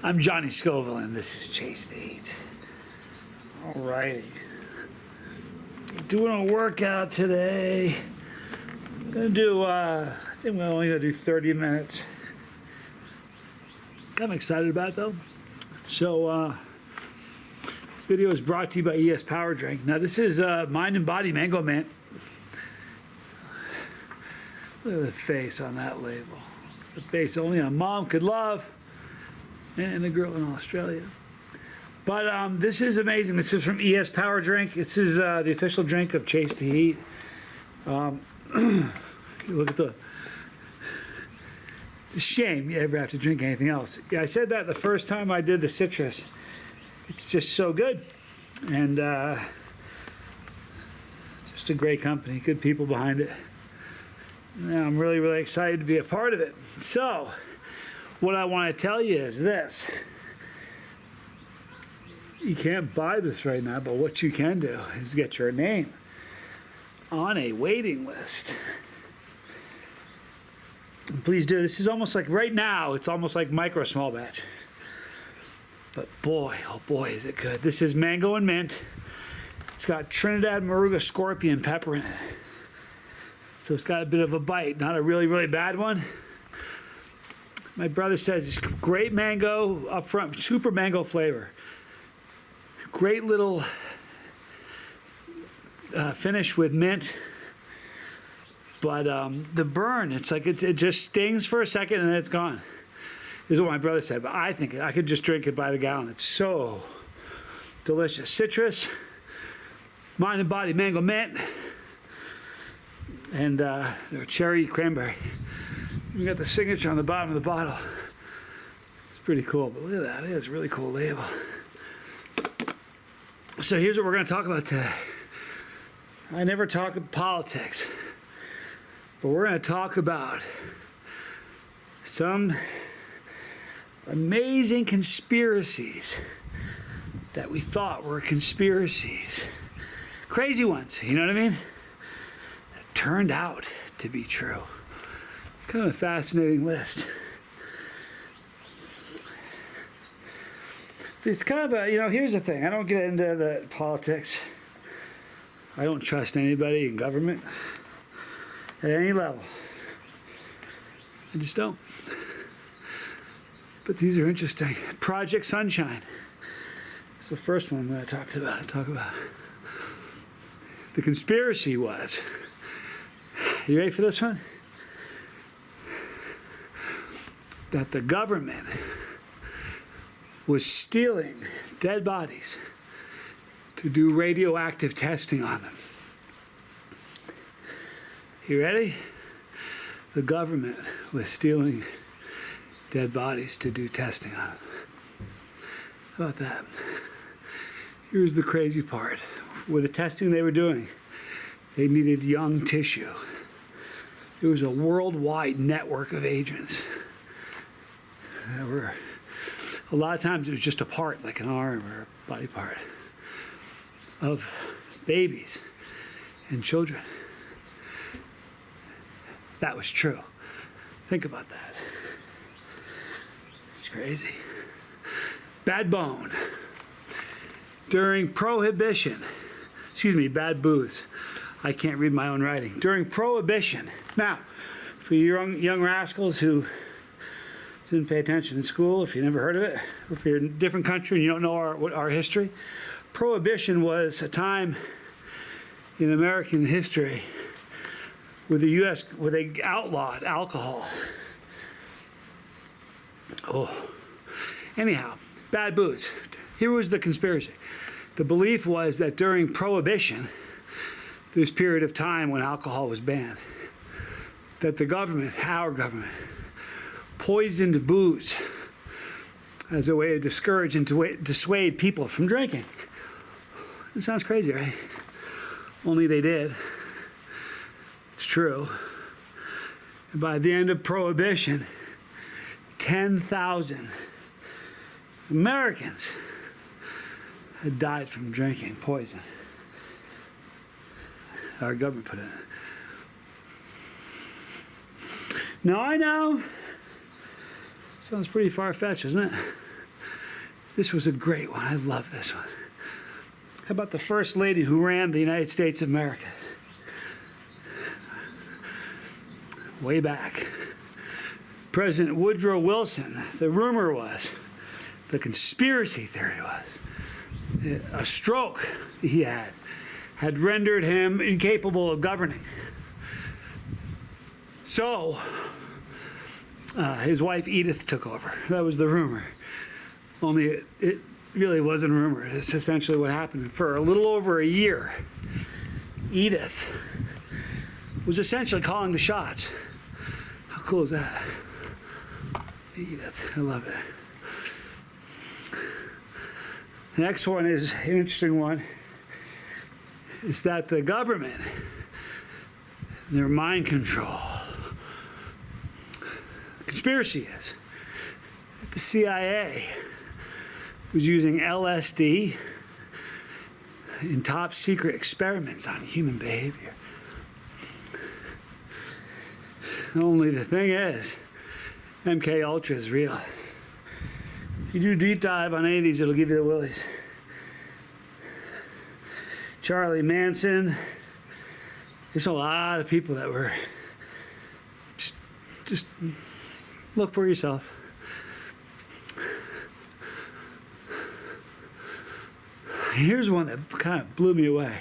I'm Johnny Scoville, and this is Chase the Heat. Alrighty. Doing a workout today. Gonna do, I think we're only gonna do 30 minutes. I'm excited about it though. So, this video is brought to you by ES Power Drink. Now, this is Mind and Body Mango Mint. Look at the face on that label. It's a face only a mom could love. And the girl in Australia. But this is amazing. This is from ES Power Drink. This is the official drink of Chase the Heat. Look at the... It's a shame you ever have to drink anything else. Yeah, I said that the first time I did the citrus. It's just so good. And just a great company, good people behind it. And I'm really, really excited to be a part of it. So, what I want to tell you is this. You can't buy this right now, but what you can do is get your name on a waiting list. And please do. This is almost like, right now, it's almost like micro small batch. But boy, oh boy, is it good. This is mango and mint. It's got Trinidad Moruga scorpion pepper in it. So it's got a bit of a bite, not a really, really bad one. My brother says it's great mango up front, super mango flavor. Great little finish with mint. But the burn, it's like it just stings for a second and then it's gone. This is what my brother said, but I think I could just drink it by the gallon. It's so delicious. Citrus, Mind and Body Mango Mint, and cherry cranberry. We got the signature on the bottom of the bottle. It's pretty cool, but look at that. It's a really cool label. So here's what we're going to talk about today. I never talk about politics, but we're going to talk about some amazing conspiracies that we thought were conspiracies. Crazy ones, you know what I mean? That turned out to be true. Kind of a fascinating list. It's kind of a, here's the thing. I don't get into the politics. I don't trust anybody in government at any level. I just don't. But these are interesting. Project Sunshine. It's the first one I'm going to talk about. The conspiracy was, you ready for this one? That the government was stealing dead bodies to do radioactive testing on them. You ready? The government was stealing dead bodies to do testing on them. How about that? Here's the crazy part. With the testing they were doing, they needed young tissue. It was a worldwide network of agents. A lot of times it was just a part, like an arm or a body part, of babies and children. That was true. Think about that. It's crazy. Bad bone. During Prohibition, bad booze. I can't read my own writing. During Prohibition. Now, for you young rascals who didn't pay attention in school, if you never heard of it, or if you're in a different country and you don't know our history, Prohibition was a time in American history where the U.S., where they outlawed alcohol. Oh. Anyhow, bad booze. Here was the conspiracy. The belief was that during Prohibition, this period of time when alcohol was banned, that the government, our government, poisoned booze as a way to discourage and to dissuade people from drinking. It sounds crazy, right? Only they did. It's true. And by the end of Prohibition, 10,000 Americans had died from drinking poison. Our government put it in. Now I know, sounds pretty far-fetched, isn't it? This was a great one. I love this one. How about the first lady who ran the United States of America? Way back. President Woodrow Wilson. The rumor was, the conspiracy theory was, a stroke he had rendered him incapable of governing. So, his wife Edith took over. That was the rumor. Only it really wasn't a rumor. It's essentially what happened. For a little over a year, Edith was essentially calling the shots. How cool is that? Edith, I love it. The next one is an interesting one. Is that the government, their mind control, the conspiracy is that the CIA was using LSD in top secret experiments on human behavior. Only the thing is, MK Ultra is real. If you do a deep dive on any of these, it'll give you the willies. Charlie Manson. There's a lot of people that were just look for yourself. Here's one that kind of blew me away.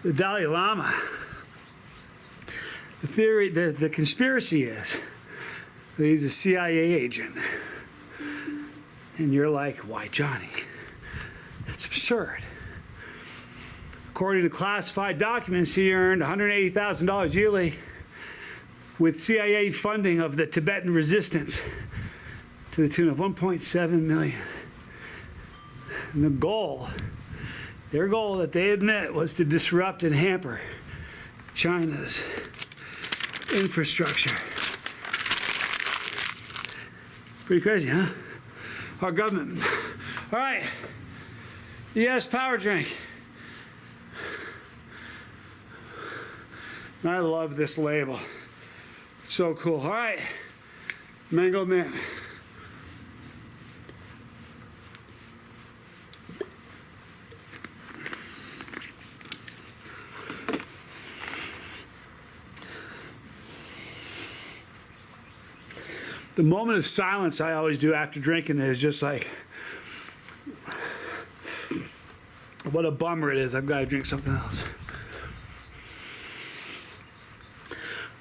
The Dalai Lama. The theory, the conspiracy is that he's a CIA agent. And you're like, why Johnny? That's absurd. According to classified documents, he earned $180,000 yearly with CIA funding of the Tibetan resistance to the tune of $1.7 million. And the goal, their goal that they admit, was to disrupt and hamper China's infrastructure. Pretty crazy, huh? Our government. All right. Yes, power drink. I love this label. It's so cool. All right. Mango Mint. The moment of silence I always do after drinking is just like, what a bummer it is. I've got to drink something else.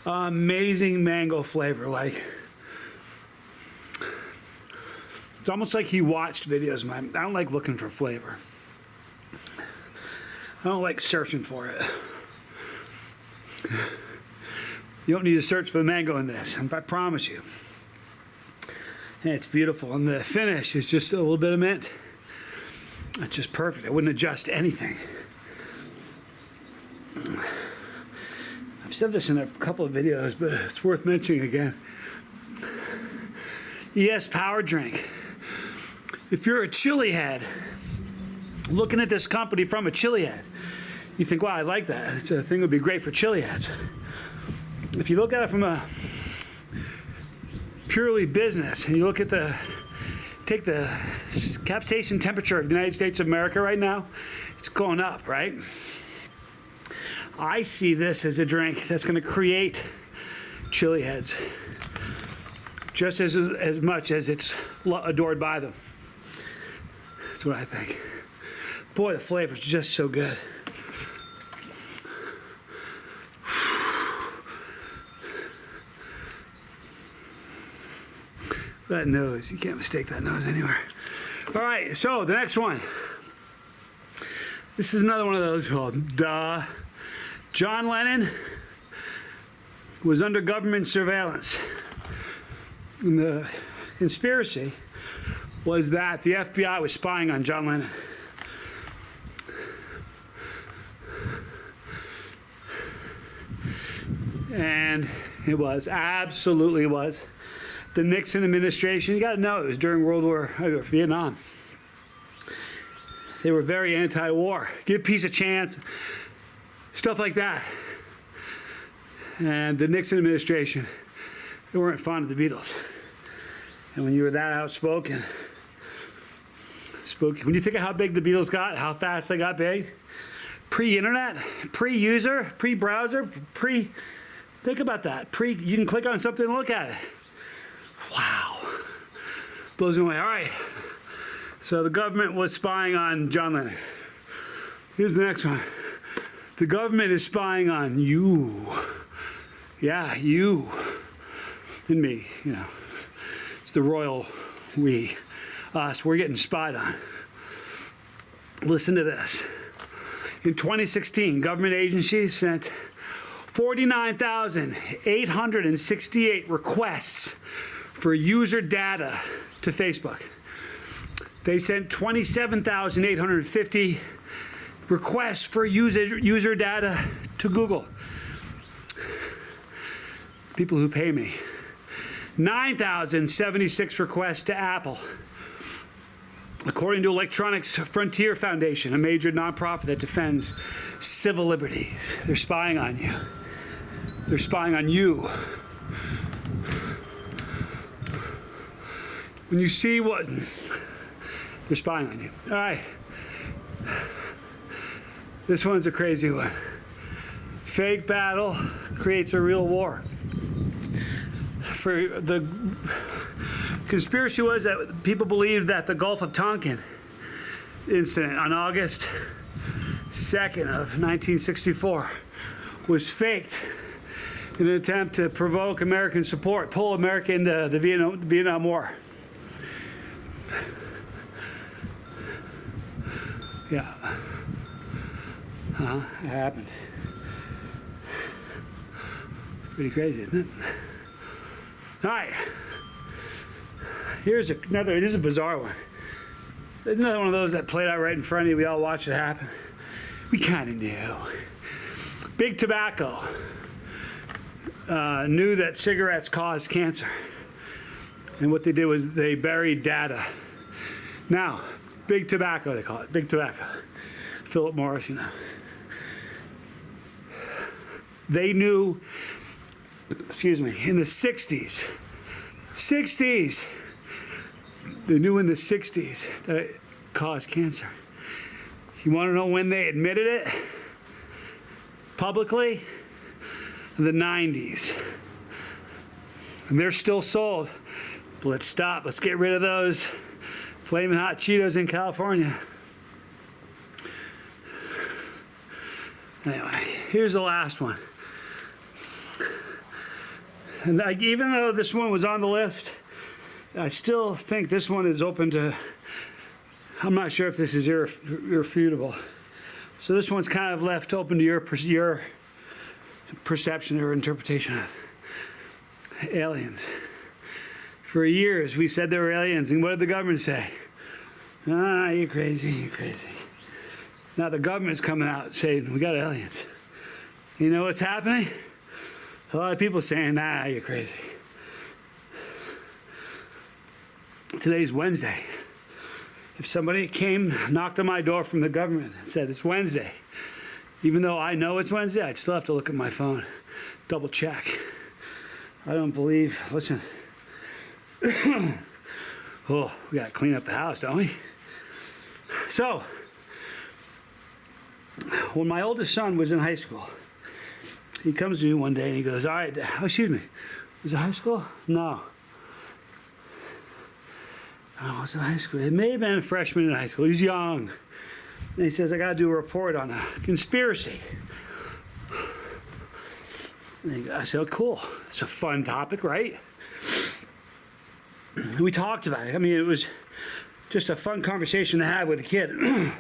Amazing mango flavor. Like, it's almost like he watched videos of mine. I don't like looking for flavor. I don't like searching for it. You don't need to search for the mango in this, I promise you. And it's beautiful. And the finish is just a little bit of mint. That's just perfect. I wouldn't adjust anything. I've said this in a couple of videos, but it's worth mentioning again. Yes, power drink. If you're a chili head, looking at this company from a chili head, you think, wow, I like that. It's a thing that would be great for chili heads. If you look at it from a purely business, and you look at take the capsaicin temperature of the United States of America right now, it's going up, right? I see this as a drink that's going to create chili heads just as much as it's adored by them. That's what I think. Boy, the flavor's just so good. That nose, you can't mistake that nose anywhere. All right, so the next one. This is another one of those, well, duh. John Lennon was under government surveillance. And the conspiracy was that the FBI was spying on John Lennon. And it was, absolutely was. The Nixon administration, you got to know, it was during Vietnam. They were very anti-war. Give peace a chance. Stuff like that. And the Nixon administration, they weren't fond of the Beatles. And when you were that outspoken, Spooky. When you think of how big the Beatles got, how fast they got big, pre-internet, pre-user, pre-browser, think about that. You can click on something and look at it. Wow. Blows me away. All right. So the government was spying on John Lennon. Here's the next one. The government is spying on you. Yeah, you and me, you know. It's the royal we, us. We're getting spied on. Listen to this. In 2016, government agencies sent 49,868 requests for user data to Facebook. They sent 27,850 requests for user data to Google. People who pay me. 9,076 requests to Apple. According to Electronics Frontier Foundation, a major nonprofit that defends civil liberties. They're spying on you. They're spying on you. When you see what... They're spying on you. All right. This one's a crazy one. Fake battle creates a real war. For the conspiracy was that people believed that the Gulf of Tonkin incident on August 2nd of 1964 was faked in an attempt to provoke American support, pull America into the Vietnam War. Yeah. It happened. Pretty crazy, isn't it? All right. Here's another, this is a bizarre one. There's another one of those that played out right in front of you. We all watched it happen. We kind of knew. Big Tobacco knew that cigarettes caused cancer. And what they did was they buried data. Now, Big Tobacco, they call it. Big Tobacco. Philip Morris, you know. They knew, excuse me, in the 60s, they knew in the 60s that it caused cancer. You want to know when they admitted it? Publicly? In the 90s. And they're still sold. But let's stop. Let's get rid of those flaming hot Cheetos in California. Anyway, here's the last one. And even though this one was on the list, I still think this one is open to, I'm not sure if this is irrefutable. So this one's kind of left open to your perception or interpretation of aliens. For years, we said there were aliens, and what did the government say? Ah, you're crazy, you're crazy. Now the government's coming out saying, we got aliens. You know what's happening? A lot of people saying, nah, you're crazy. Today's Wednesday. If somebody came, knocked on my door from the government and said, it's Wednesday, even though I know it's Wednesday, I'd still have to look at my phone, double check. I don't believe, listen. Oh, we got to clean up the house, don't we? So, when my oldest son was in high school, he comes to me one day and he goes, all right, oh, excuse me, was it high school? No. I was in high school. It may have been a freshman in high school. He was young. And he says, I got to do a report on a conspiracy. And I said, oh, cool. It's a fun topic, right? And we talked about it. I mean, it was just a fun conversation to have with a kid. You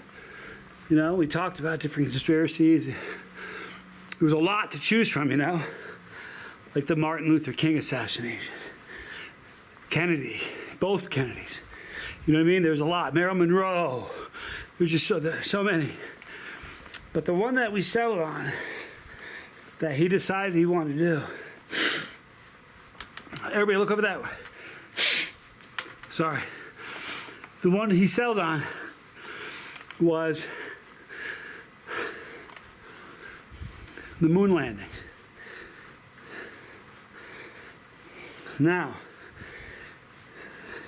know, we talked about different conspiracies. There was a lot to choose from, you know, like the Martin Luther King assassination, Kennedy, both Kennedys. You know what I mean? There was a lot. Marilyn Monroe. There was just so many. But the one that we settled on, that he decided he wanted to do. Everybody look over that way. Sorry. The one he settled on was the moon landing. Now,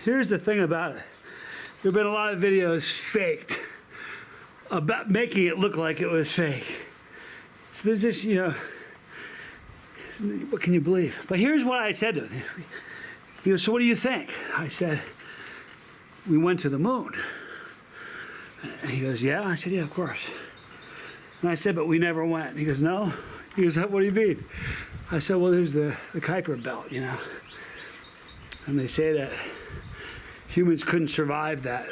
here's the thing about it. there have been a lot of videos faked about making it look like it was fake. So there's this, what can you believe? But here's what I said to him. He goes, so what do you think? I said, we went to the moon. And he goes, yeah? I said, yeah, of course. And I said, but we never went. And he goes, no? He goes, what do you mean? I said, well, there's the Kuiper Belt, And they say that humans couldn't survive that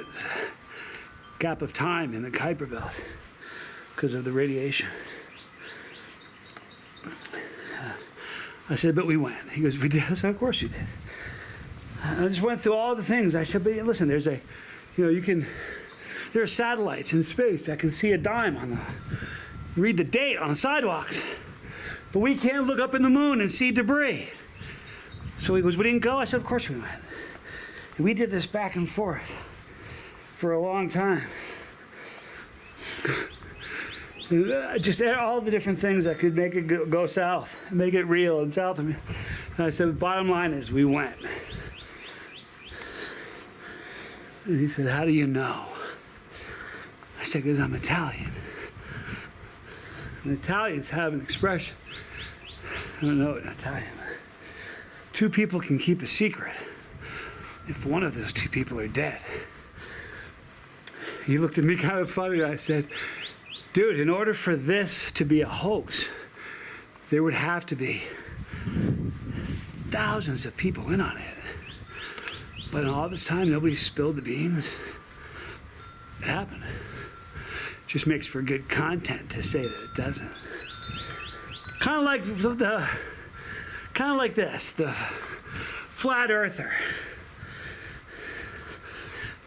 gap of time in the Kuiper Belt because of the radiation. I said, but we went. He goes, we did? I said, of course you did. And I just went through all the things. I said, but listen, there are satellites in space that can see a dime read the date on the sidewalks. But we can't look up in the moon and see debris. So he goes, we didn't go? I said, of course we went. And we did this back and forth for a long time. Just all the different things that could make it go south, make it real and south of me. And I said, the bottom line is we went. And he said, how do you know? I said, because I'm Italian. And Italians have an expression. I don't know it in Italian. Two people can keep a secret if one of those two people are dead. He looked at me kind of funny. I said, dude, in order for this to be a hoax, there would have to be thousands of people in on it. But in all this time, nobody spilled the beans. It happened. Just makes for good content to say that it doesn't. Kind of like this, the flat earther.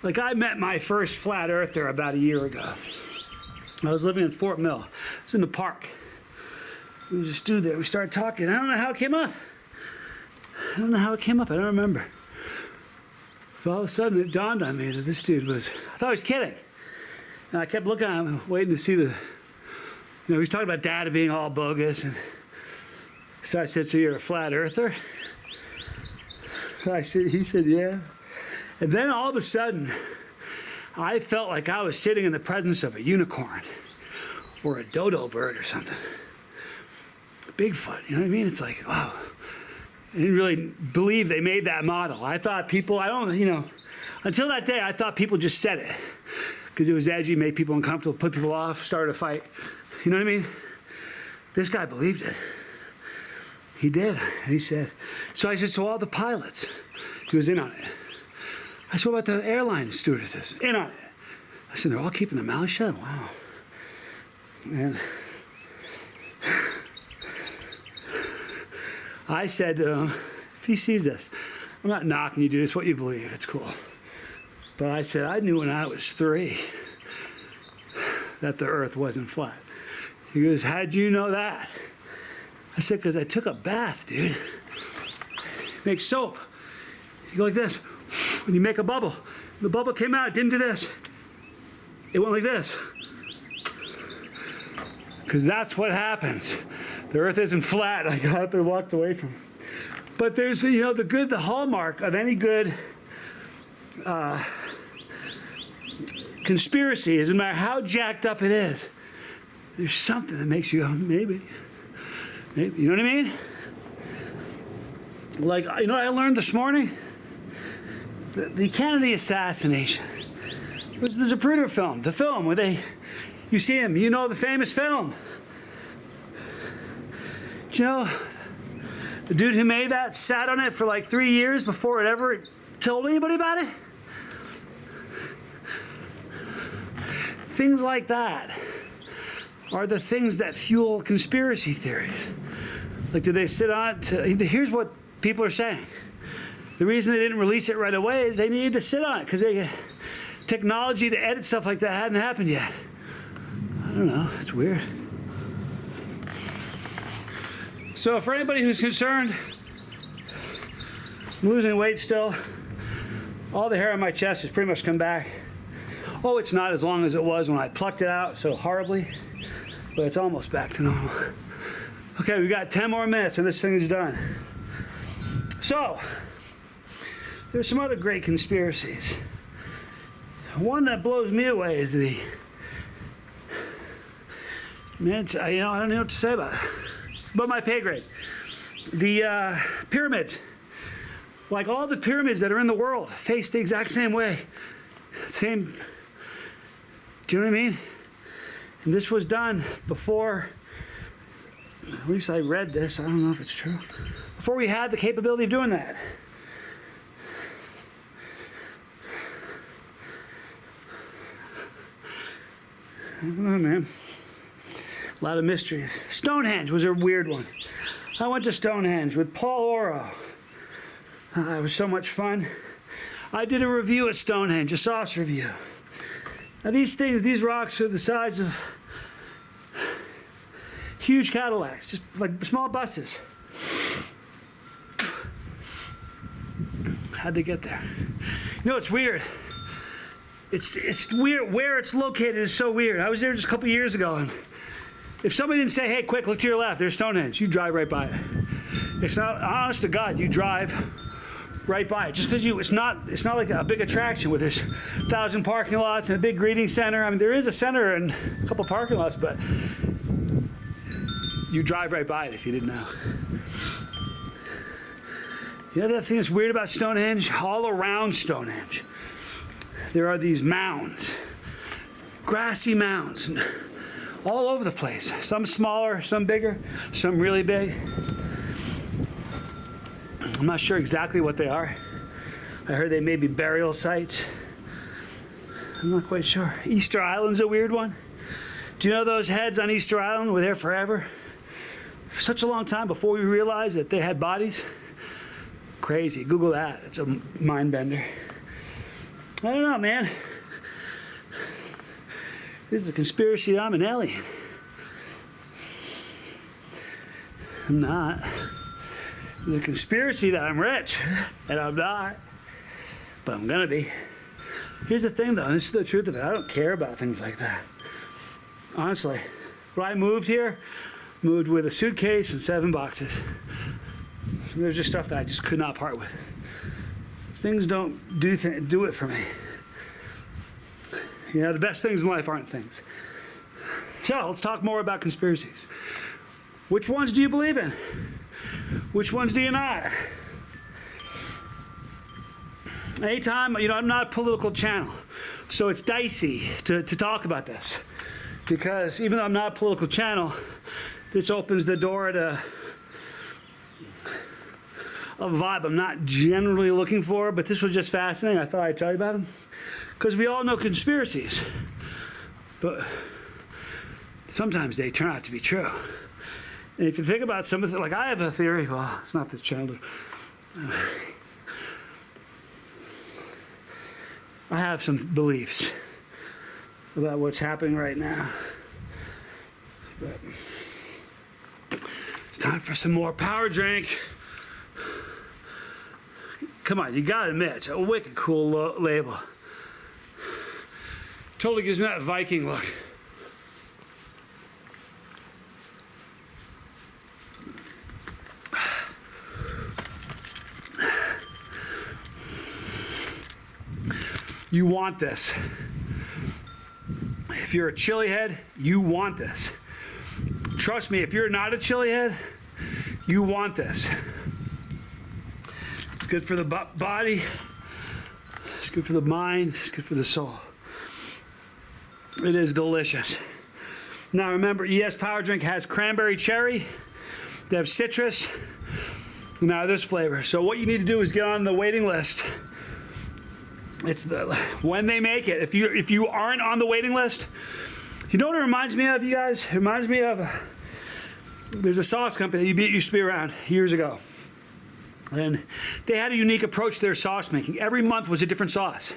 Like I met my first flat earther about a year ago. I was living in Fort Mill. I was in the park. There was a dude there. We started talking. I don't know how it came up. I don't remember. But all of a sudden it dawned on me that this dude I thought he was kidding. And I kept looking at him, waiting to see he was talking about data being all bogus. And so I said, so you're a flat earther? He said, yeah. And then all of a sudden, I felt like I was sitting in the presence of a unicorn or a dodo bird or something. Bigfoot, you know what I mean? It's like, wow. I didn't really believe they made that model. I thought people, until that day, I thought people just said it because it was edgy, made people uncomfortable, put people off, started a fight. You know what I mean? This guy believed it. He did. And he said, so I said, so all the pilots, he was in on it. I said, what about the airline stewardesses? In on it. I said, they're all keeping their mouths shut? Wow. And I said, if he sees this, I'm not knocking you, dude. It's what you believe. It's cool. But I said, I knew when I was 3 that the earth wasn't flat. He goes, how'd you know that? I said, because I took a bath, dude. You make soap. You go like this. When you make a bubble, the bubble came out, it didn't do this. It went like this. Because that's what happens. The earth isn't flat. I got up and walked away from it. But there's, the hallmark of any good conspiracy is no matter how jacked up it is, there's something that makes you go, maybe. You know what I mean? Like, what I learned this morning? The Kennedy assassination. There's a Zapruder film, the film where you see him, the famous film. Do you know, the dude who made that sat on it for like 3 years before it ever told anybody about it? Things like that are the things that fuel conspiracy theories. Like, do they sit on it? Here's what people are saying. The reason they didn't release it right away is they needed to sit on it because technology to edit stuff like that hadn't happened yet. I don't know. It's weird. So for anybody who's concerned, I'm losing weight still. All the hair on my chest has pretty much come back. Oh, it's not as long as it was when I plucked it out so horribly, but it's almost back to normal. Okay, we got 10 more minutes and this thing is done. So, there's some other great conspiracies. One that blows me away is the, man, I don't know what to say about it. But my pay grade. The pyramids. Like all the pyramids that are in the world face the exact same way. Same, do you know what I mean? And this was done before, at least I read this, I don't know if it's true, before we had the capability of doing that. I don't know, man. A lot of mystery. Stonehenge was a weird one. I went to Stonehenge with Paul Oro. It was so much fun. I did a review at Stonehenge, a sauce review. Now these things, these rocks are the size of huge Cadillacs, just like small buses. How'd they get there? You know, it's weird. It's weird. Where it's located is so weird. I was there just a couple years ago, and if somebody didn't say, hey, quick, look to your left, there's Stonehenge, you drive right by it. It's not, honest to God, you drive right by it. Just because it's not like a big attraction where there's 1,000 parking lots and a big greeting center. I mean, there is a center and a couple parking lots, but you drive right by it if you didn't know. The other thing that's weird about Stonehenge, all around Stonehenge, there are these mounds, grassy mounds, all over the place. Some smaller, some bigger, some really big. I'm not sure exactly what they are. I heard they may be burial sites. I'm not quite sure. Easter Island's a weird one. Do you know those heads on Easter Island were there forever? For such a long time before we realized that they had bodies? Crazy. Google that. It's a mind bender. I don't know, man. This is a conspiracy that I'm an alien. I'm not. It's a conspiracy that I'm rich, and I'm not. But I'm gonna be. Here's the thing, though, and this is the truth of it. I don't care about things like that. Honestly. When I moved here, moved with a suitcase and 7 boxes. There's just stuff that I just could not part with. Things don't do it for me. You know, the best things in life aren't things. So let's talk more about conspiracies. Which ones do you believe in? Which ones do you not? Anytime, I'm not a political channel, so it's dicey to talk about this. Because even though I'm not a political channel, this opens the door to a vibe I'm not generally looking for, but this was just fascinating. I thought I'd tell you about them. Because we all know conspiracies, but sometimes they turn out to be true. And if you think about some of the, like I have a theory, well, it's not this channel. I have some beliefs about what's happening right now. But it's time for some more power drink. Come on, you gotta admit, it's a wicked cool label. Totally gives me that Viking look. You want this. If you're a chili head, you want this. Trust me, if you're not a chili head, you want this. It's good for the body. It's good for the mind. It's good for the soul. It is delicious. Now remember, ES Power Drink has cranberry cherry. They have citrus. Now this flavor. So what you need to do is get on the waiting list. It's when they make it. If you aren't on the waiting list, you know what it reminds me of, you guys? It reminds me of there's a sauce company that used to be around years ago. And they had a unique approach to their sauce making. Every month was a different sauce.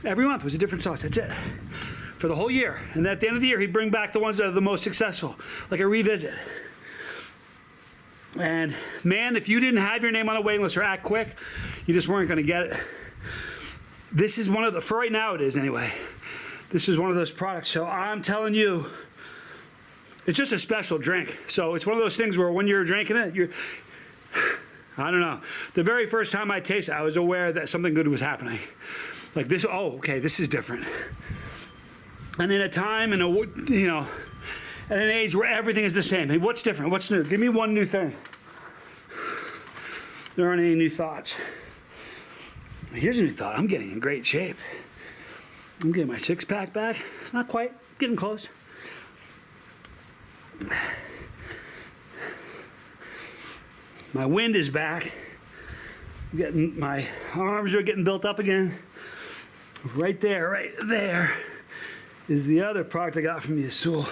Every month was a different sauce. That's it. For the whole year. And at the end of the year, he'd bring back the ones that are the most successful. Like a revisit. And man, if you didn't have your name on a waiting list or act quick, you just weren't going to get it. This is one of the, for right now it is anyway. This is one of those products. So I'm telling you, it's just a special drink. So it's one of those things where when you're drinking it, I don't know. The very first time I tasted it, I was aware that something good was happening. Like this, oh, okay, this is different. And in a time and at an age where everything is the same. Hey, what's different? What's new? Give me one new thing. There aren't any new thoughts. Here's a new thought. I'm getting in great shape. I'm getting my six-pack back. Not quite. Getting close. My wind is back. My arms are getting built up again. Right there is the other product I got from Yasul.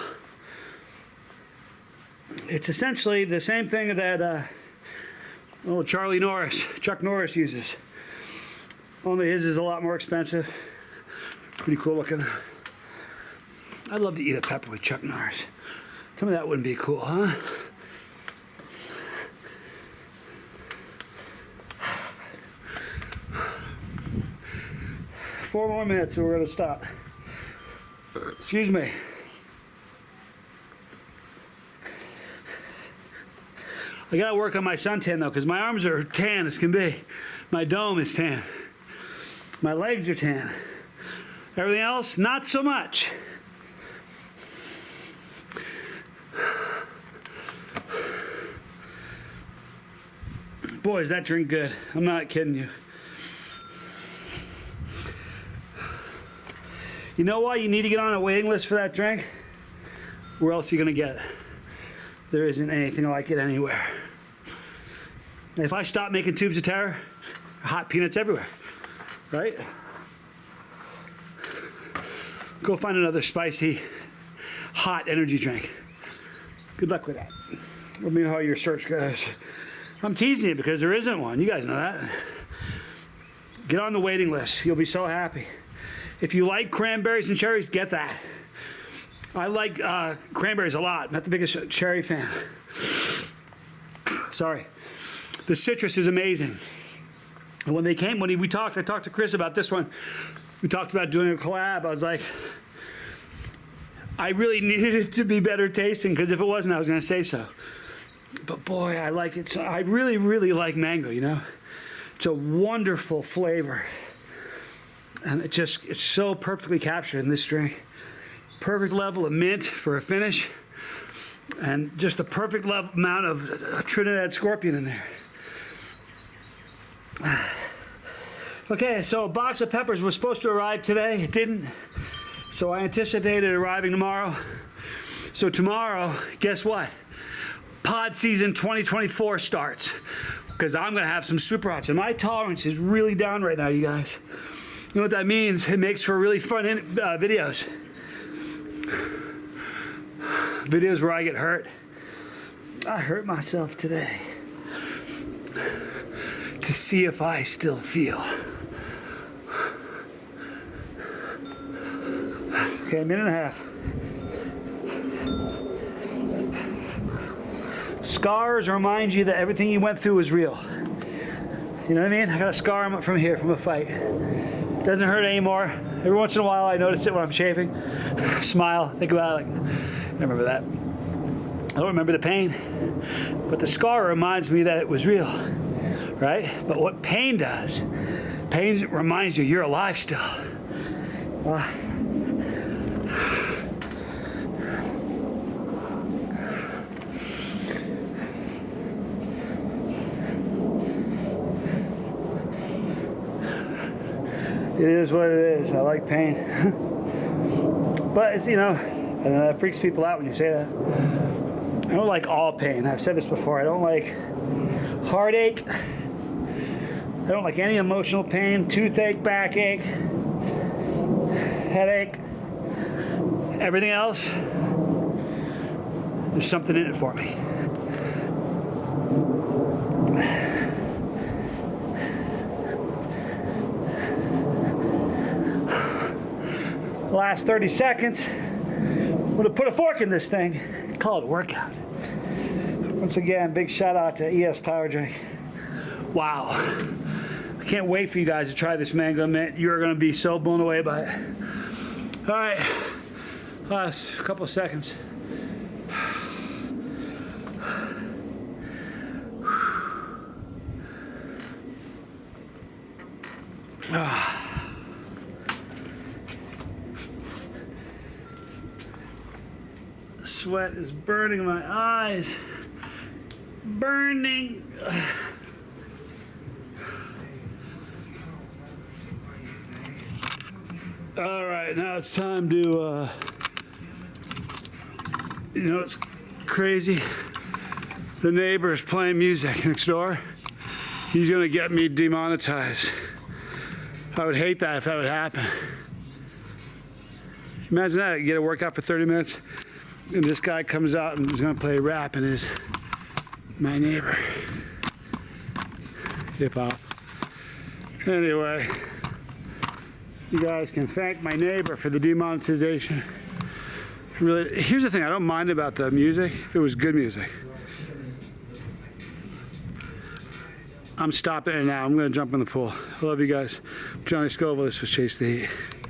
It's essentially the same thing that Chuck Norris uses. Only his is a lot more expensive. Pretty cool looking. I'd love to eat a pepper with Chuck Norris. Tell me that wouldn't be cool, huh? Four more minutes, so we're going to stop. Excuse me. I got to work on my suntan, though, because my arms are tan as can be. My dome is tan. My legs are tan. Everything else, not so much. Boy, is that drink good. I'm not kidding you. You know why you need to get on a waiting list for that drink? Where else are you going to get it? There isn't anything like it anywhere. If I stop making tubes of terror, hot peanuts everywhere, right? Go find another spicy, hot energy drink. Good luck with that. Let me know how your search goes. I'm teasing you because there isn't one. You guys know that. Get on the waiting list. You'll be so happy. If you like cranberries and cherries, get that. I like cranberries a lot. I'm not the biggest cherry fan. Sorry. The citrus is amazing. And when we talked, I talked to Chris about this one. We talked about doing a collab. I was like, I really needed it to be better tasting because if it wasn't, I was going to say so. But boy, I like it. So I really, really like mango, you know? It's a wonderful flavor. And it's so perfectly captured in this drink. Perfect level of mint for a finish. And just the perfect amount of Trinidad Scorpion in there. Okay, so a box of peppers was supposed to arrive today. It didn't. So I anticipated arriving tomorrow. So tomorrow, guess what? Pod season 2024 starts. Because I'm going to have some super hots. And my tolerance is really down right now, you guys. You know what that means? It makes for really fun videos. Videos where I get hurt. I hurt myself today. To see if I still feel. Okay, a minute and a half. Scars remind you that everything you went through was real. You know what I mean? I got a scar from here, from a fight. Doesn't hurt anymore. Every once in a while I notice it when I'm shaving. Smile, think about it, like, I remember that. I don't remember the pain, but the scar reminds me that it was real, right? But what pain does, pain reminds you you're alive still. It is what it is. I like pain. But it's, you know, that freaks people out when you say that. I don't like all pain. I've said this before. I don't like heartache. I don't like any emotional pain. Toothache, backache, headache. Everything else, there's something in it for me. Last 30 seconds. I'm gonna put a fork in this thing. Call it a workout. Once again, big shout out to ES Power Drink. Wow. I can't wait for you guys to try this mango mint. You're gonna be so blown away by it. All right, last couple of seconds. sweat is burning my eyes. Burning. All right, now it's time to, you know, it's crazy. The neighbor is playing music next door. He's gonna get me demonetized. I would hate that if that would happen. Imagine that, you get a workout for 30 minutes, and this guy comes out and is gonna play rap and is my neighbor. Hip hop. Anyway, you guys can thank my neighbor for the demonetization. Really, here's the thing, I don't mind about the music if it was good music. I'm stopping it now. I'm going to jump in the pool. I love you guys. Johnny Scoville, this was Chase the Heat.